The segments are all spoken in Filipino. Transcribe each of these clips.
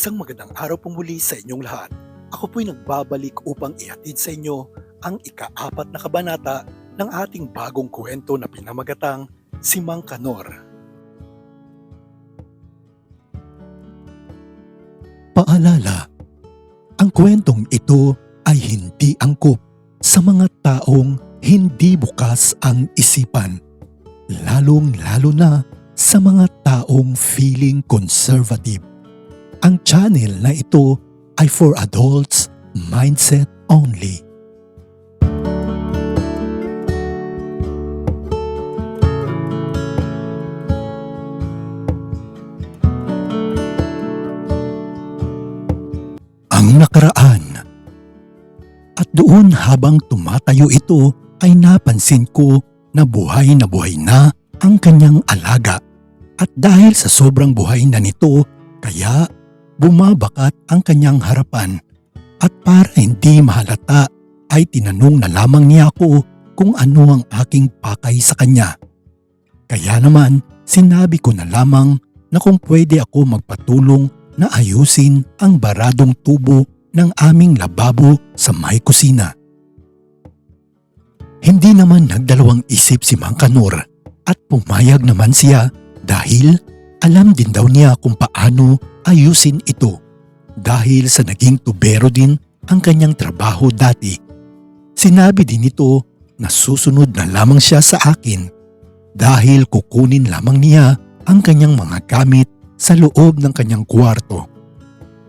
Isang magandang araw po muli sa inyong lahat. Ako po'y nagbabalik upang ihatid sa inyo ang ika-4 na kabanata ng ating bagong kwento na pinamagatang Si Mang Kanor. Paalala, ang kwentong ito ay hindi angkop sa mga taong hindi bukas ang isipan, lalong-lalo na sa mga taong feeling conservative. Ang channel na ito ay for adults mindset only. Ang nakaraan. At doon habang tumatayo ito ay napansin ko na buhay na ang kanyang alaga. At dahil sa sobrang buhay na nito, kaya bumabakat ang kanyang harapan. At para hindi mahalata ay tinanong na lamang niya ako kung ano ang aking pakay sa kanya. Kaya naman sinabi ko na lamang na kung pwede ako magpatulong na ayusin ang baradong tubo ng aming lababo sa may kusina. Hindi naman nagdalawang isip si Mang Kanor at pumayag naman siya dahil alam din daw niya kung paano ayusin ito dahil sa naging tubero din ang kanyang trabaho dati. Sinabi din nito na susunod na lamang siya sa akin dahil kukunin lamang niya ang kanyang mga gamit sa loob ng kanyang kwarto.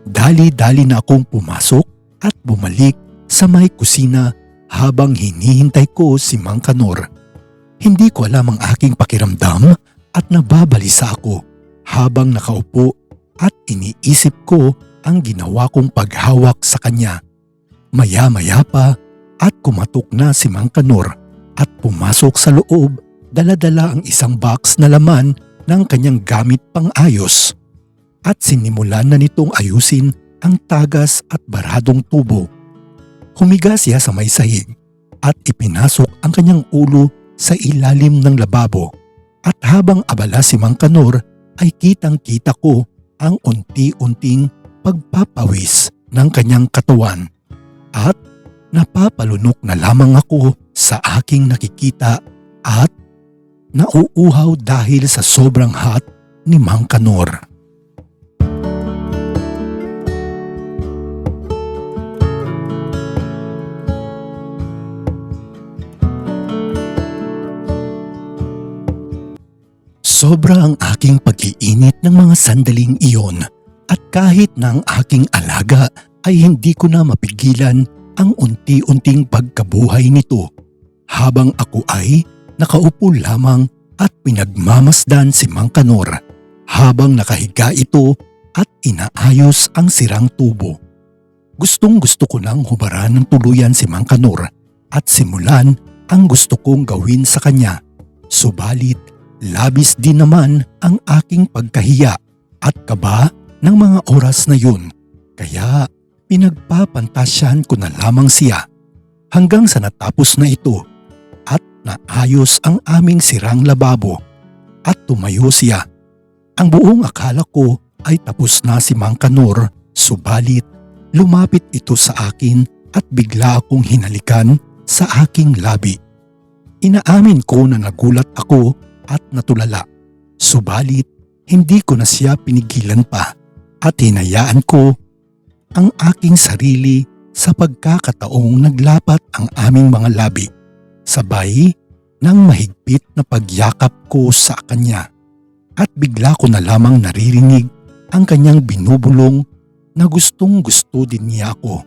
Dali-dali na akong pumasok at bumalik sa may kusina habang hinihintay ko si Mang Kanor. Hindi ko alam ang aking pakiramdam at nababalisa ako habang nakaupo at iniisip ko ang ginawa kong paghawak sa kanya. Maya-maya pa at kumatok na si Mang Kanor at pumasok sa loob, dala-dala ang isang box na laman ng kanyang gamit pang-ayos. At sinimulan na nitong ayusin ang tagas at baradong tubo. Humiga siya sa may sahig at ipinasok ang kanyang ulo sa ilalim ng lababo. At habang abala si Mang Kanor ay kitang-kita ko ang unti-unting pagpapawis ng kanyang katawan. At napapalunok na lamang ako sa aking nakikita at nauuhaw dahil sa sobrang hot ni Mang Kanor. Sobra ang aking pag-iinit ng mga sandaling iyon at kahit na ang aking alaga ay hindi ko na mapigilan ang unti-unting pagkabuhay nito habang ako ay nakaupo lamang at pinagmamasdan si Mang Kanor habang nakahiga ito at inaayos ang sirang tubo. Gustong-gusto ko nang hubaran ng tuluyan si Mang Kanor at simulan ang gusto kong gawin sa kanya. Subalit labis din naman ang aking pagkahiya at kaba ng mga oras na yun, kaya pinagpapantasyan ko na lamang siya hanggang sa natapos na ito at naayos ang aming sirang lababo at tumayo siya. Ang buong akala ko ay tapos na si Mang Kanor, subalit lumapit ito sa akin at bigla akong hinalikan sa aking labi. Inaamin ko na nagulat ako at natulala, subalit hindi ko na siya pinigilan pa at hinayaan ko ang aking sarili sa pagkakataong naglapat ang aming mga labi, sabay ng mahigpit na pagyakap ko sa kanya. At bigla ko na lamang naririnig ang kanyang binubulong na gustong-gusto din niya ako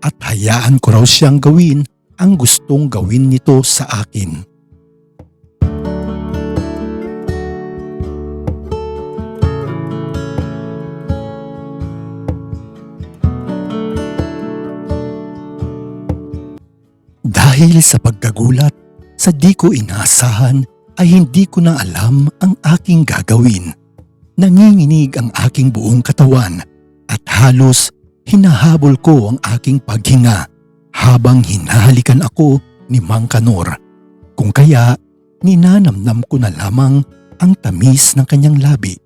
at hayaan ko raw siyang gawin ang gustong gawin nito sa akin. Dahil sa pagkagulat, sa di ko inaasahan ay hindi ko na alam ang aking gagawin. Nanginginig ang aking buong katawan at halos hinahabol ko ang aking paghinga habang hinahalikan ako ni Mang Kanor. Kung kaya ninanamnam ko na lamang ang tamis ng kanyang labi.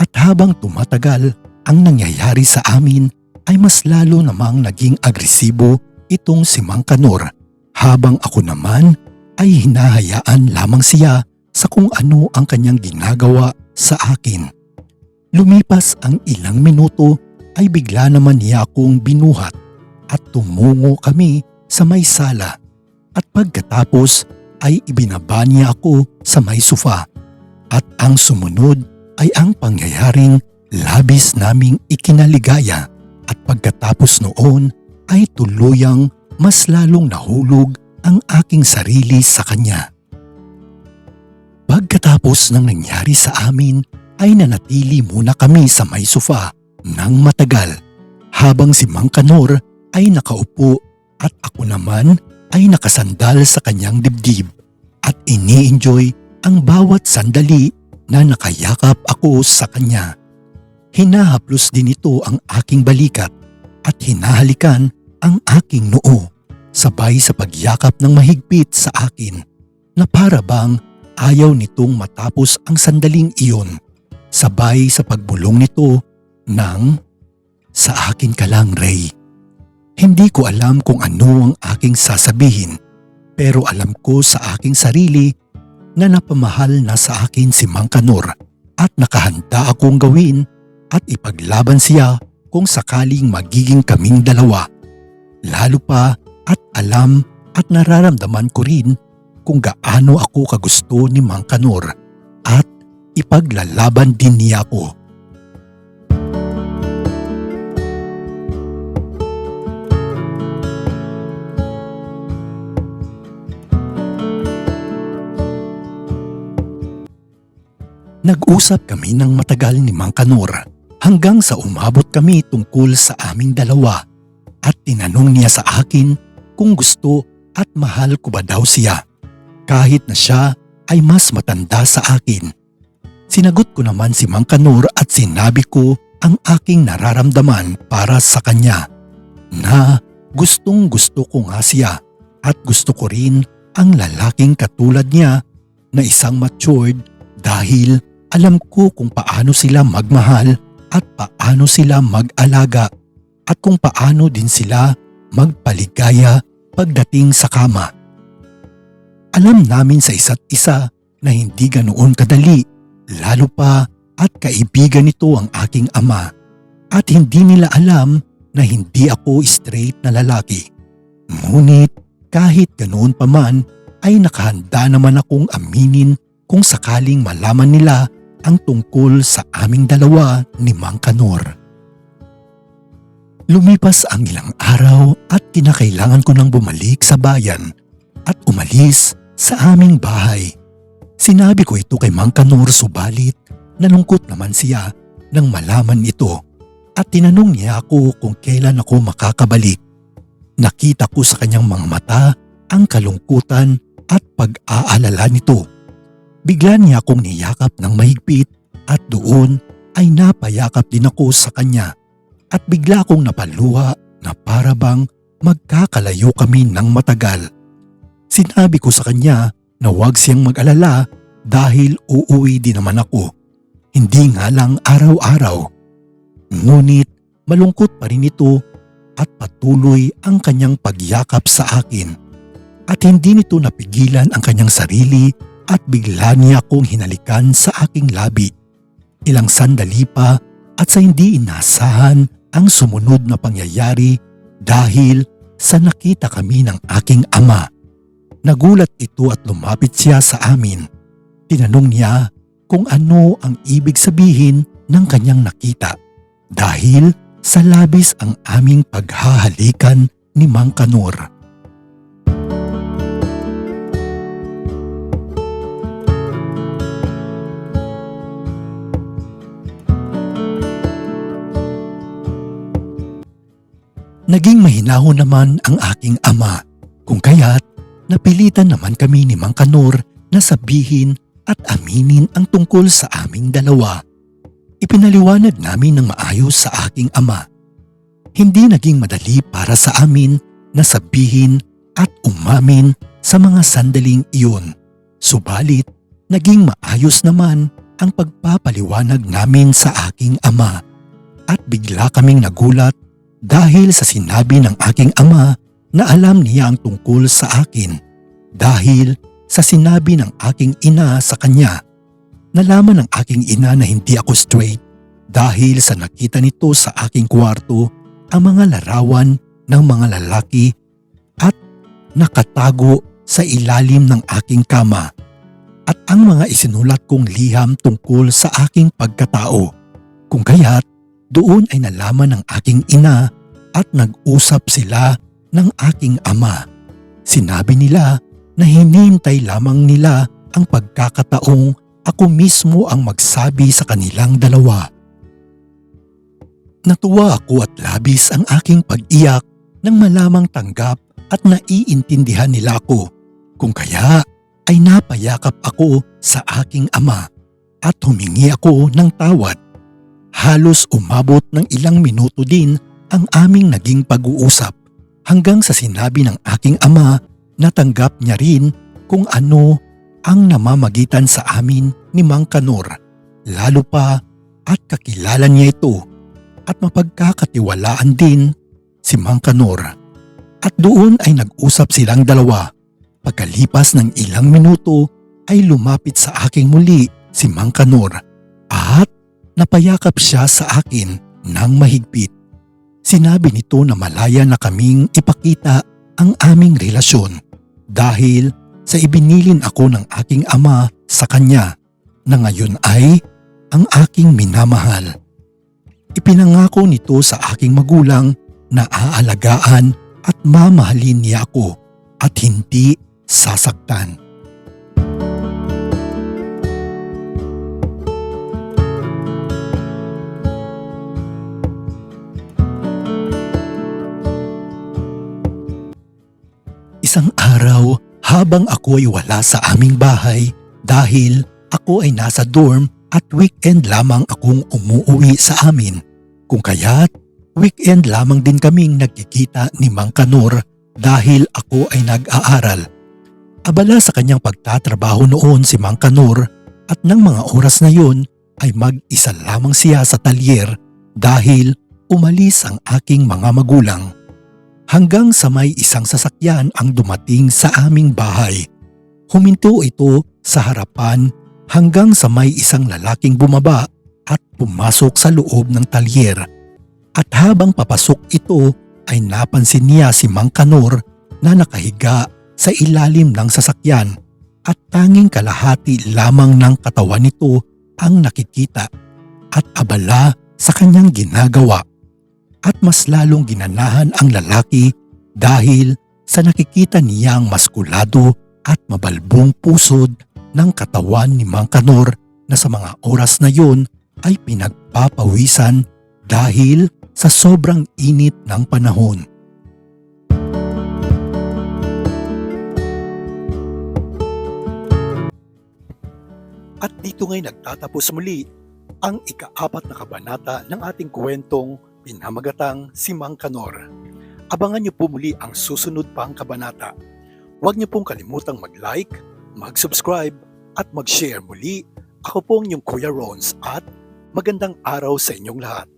At habang tumatagal ang nangyayari sa amin ay mas lalo namang naging agresibo itong si Mang Kanor, habang ako naman ay hinahayaan lamang siya sa kung ano ang kanyang ginagawa sa akin. Lumipas ang ilang minuto ay bigla naman niya akong binuhat at tumungo kami sa may sala, at pagkatapos ay ibinaba niya ako sa may sofa, at ang sumunod ay ang pangyayaring labis naming ikinaligaya, at pagkatapos noon ay tuluyang mas lalong nahulog ang aking sarili sa kanya. Pagkatapos ng nangyari sa amin ay nanatili muna kami sa may sofa ng matagal, habang si Mang Kanor ay nakaupo at ako naman ay nakasandal sa kanyang dibdib, at ini-enjoy ang bawat sandali na nakayakap ako sa kanya. Hinahaplos din ito ang aking balikat at hinahalikan ang aking noo, sabay sa pagyakap ng mahigpit sa akin, na para bang ayaw nitong matapos ang sandaling iyon, sabay sa pagbulong nito ng, "Sa akin ka lang, Ray." Hindi ko alam kung ano ang aking sasabihin, pero alam ko sa aking sarili na napamahal na sa akin si Mang Kanor, at nakahanda akong gawin at ipaglaban siya kung sakaling magiging kaming dalawa. Lalo pa at alam at nararamdaman ko rin kung gaano ako kagusto ni Mang Kanor, at ipaglalaban din niya ako. Nag-usap kami ng matagal ni Mang Kanor hanggang sa umabot kami tungkol sa aming dalawa, at tinanong niya sa akin kung gusto at mahal ko ba daw siya, kahit na siya ay mas matanda sa akin. Sinagot ko naman si Mang Kanor at sinabi ko ang aking nararamdaman para sa kanya, na gustong gusto ko nga siya, at gusto ko rin ang lalaking katulad niya na isang matured, dahil alam ko kung paano sila magmahal at paano sila mag-alaga, at kung paano din sila magpaligaya pagdating sa kama. Alam namin sa isa't isa na hindi ganoon kadali, lalo pa at kaibigan nito ang aking ama, at hindi nila alam na hindi ako straight na lalaki. Ngunit kahit ganoon pa man ay nakahanda naman akong aminin kung sakaling malaman nila ang tungkol sa aming dalawa ni Mang Kanor. Lumipas ang ilang araw at kinakailangan ko nang bumalik sa bayan at umalis sa aming bahay. Sinabi ko ito kay Mang Kanor, subalit nalungkot naman siya nang malaman ito, at tinanong niya ako kung kailan ako makakabalik. Nakita ko sa kanyang mga mata ang kalungkutan at pag-aalala nito. Bigla niya akong niyakap ng mahigpit, at doon ay napayakap din ako sa kanya, at bigla akong napaluha na para bang magkakalayo kami ng matagal. Sinabi ko sa kanya na huwag siyang mag-alala dahil uuwi din naman ako, hindi nga lang araw-araw. Ngunit malungkot pa rin ito, at patuloy ang kanyang pagyakap sa akin, at hindi nito napigilan ang kanyang sarili, at bigla niya akong hinalikan sa aking labi. Ilang sandali pa at sa hindi inasahan ang sumunod na pangyayari, dahil sa nakita kami ng aking ama. Nagulat ito at lumapit siya sa amin. Tinanong niya kung ano ang ibig sabihin ng kanyang nakita, dahil sa labis ang aming paghahalikan ni Mang Kanor. Naging mahinahon naman ang aking ama, kung kaya't napilitan naman kami ni Mang Kanor na sabihin at aminin ang tungkol sa aming dalawa. Ipinaliwanag namin ng maayos sa aking ama. Hindi naging madali para sa amin na sabihin at umamin sa mga sandaling iyon, subalit naging maayos naman ang pagpapaliwanag namin sa aking ama. at bigla kaming nagulat dahil sa sinabi ng aking ama na alam niya ang tungkol sa akin. Dahil sa sinabi ng aking ina sa kanya. Nalaman ng aking ina na hindi ako straight dahil sa nakita nito sa aking kwarto ang mga larawan ng mga lalaki at nakatago sa ilalim ng aking kama at ang mga isinulat kong liham tungkol sa aking pagkatao. Kung kaya't doon ay nalaman ng aking ina at nag-usap sila ng aking ama. Sinabi nila na hinihintay lamang nila ang pagkakataong ako mismo ang magsabi sa kanilang dalawa. Natuwa ako at labis ang aking pag-iyak nang malamang tanggap at naiintindihan nila ako. Kung kaya ay napayakap ako sa aking ama at humingi ako ng tawad. Halos umabot ng ilang minuto din ang aming naging pag-uusap hanggang sa sinabi ng aking ama na tanggap niya rin kung ano ang namamagitan sa amin ni Mang Kanor. Lalo pa at kakilala niya ito at mapagkakatiwalaan din si Mang Kanor. At doon ay nag-usap silang dalawa. Pagkalipas ng ilang minuto ay lumapit sa aking muli si Mang Kanor at napayakap siya sa akin ng mahigpit. Sinabi nito na malaya na kaming ipakita ang aming relasyon dahil sa ibinilin ako ng aking ama sa kanya na ngayon ay ang aking minamahal. Ipinangako nito sa aking magulang na aalagaan at mamahalin niya ako at hindi sasaktan. Isang araw, habang ako ay wala sa aming bahay dahil ako ay nasa dorm at weekend lamang akong umuuwi sa amin. Kung kaya't weekend lamang din kaming nagkikita ni Mang Kanor dahil ako ay nag-aaral. Abala sa kanyang pagtatrabaho noon si Mang Kanor at ng mga oras na yun ay mag-isa lamang siya sa talyer dahil umalis ang aking mga magulang. Hanggang sa may isang sasakyan ang dumating sa aming bahay. Huminto ito sa harapan hanggang sa may isang lalaking bumaba at pumasok sa loob ng talyer. At habang papasok ito ay napansin niya si Mang Kanor na nakahiga sa ilalim ng sasakyan at tanging kalahati lamang ng katawan nito ang nakikita at abala sa kanyang ginagawa. At mas lalong ginanahan ang lalaki dahil sa nakikita niyang maskulado at mabalbong pusod ng katawan ni Mang Kanor na sa mga oras na yon ay pinagpapawisan dahil sa sobrang init ng panahon. At dito ngay nagtatapos muli ang ika-4 na kabanata ng ating kwentong pinamagatang si Mang Kanor. Abangan niyo po muli ang susunod pang kabanata. Huwag niyo pong kalimutang mag-like, mag-subscribe at mag-share muli. Ako po ang inyong Kuya Rons at magandang araw sa inyong lahat.